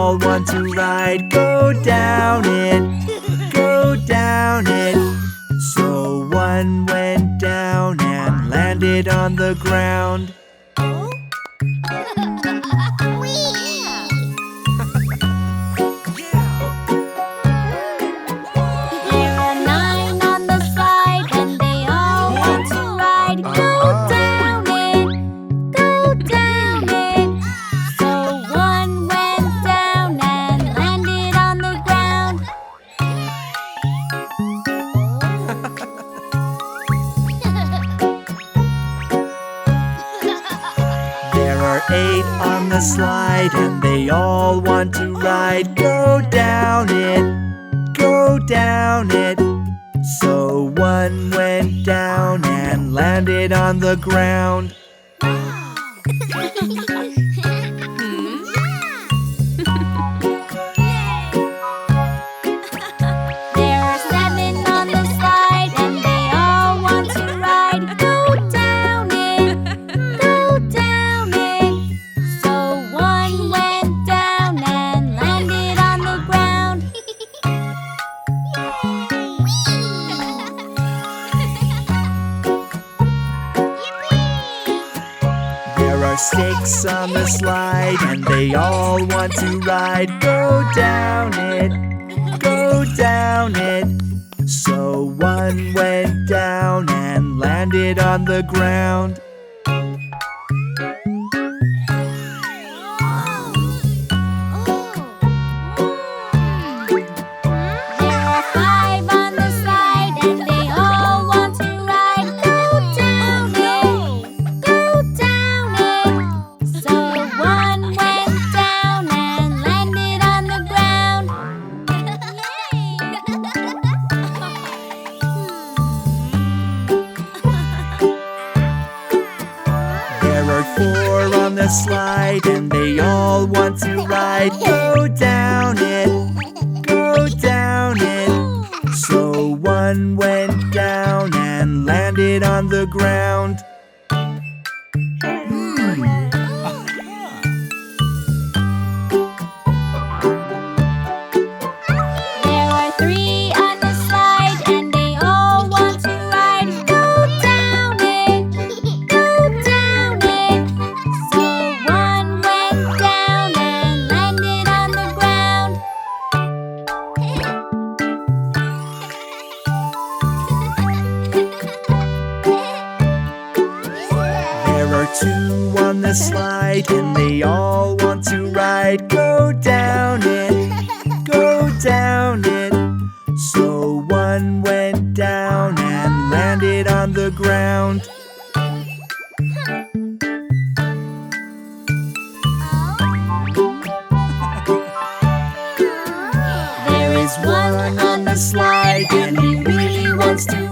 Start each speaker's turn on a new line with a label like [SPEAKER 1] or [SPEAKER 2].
[SPEAKER 1] all want to ride. Go down it, go down it. So one went down and landed on the ground.
[SPEAKER 2] There are 9 on the slide and they all want to ride. Go down it, go down it. So one went down and landed on the ground.
[SPEAKER 1] There are 8 on the slide and they all want to ride. Go down it, go down it. So one went down and landed on the ground.
[SPEAKER 2] There are 7 on the slide and they all want to ride. Go down it, go down it. So one went down and landed on the ground.
[SPEAKER 1] There are 6 on the slide and they all want to ride. Go down it, go down it. So one went down and landed on the ground.
[SPEAKER 2] There are 5 on the slide and they all want to ride. Go down it, go down it. So one went down and landed on the ground.
[SPEAKER 1] There are 4 on the slide and they all want to ride. Go down it, go down it. So one went down and landed on the ground.
[SPEAKER 2] There are 3 on the slide and they all want to ride. Go down it, go down it. So one went down and landed on the ground.
[SPEAKER 1] There are 2 on the slide and they all want to ride. Go down it, go down it. So one went down and landed on the ground. There is 1 on the slide and he really wants to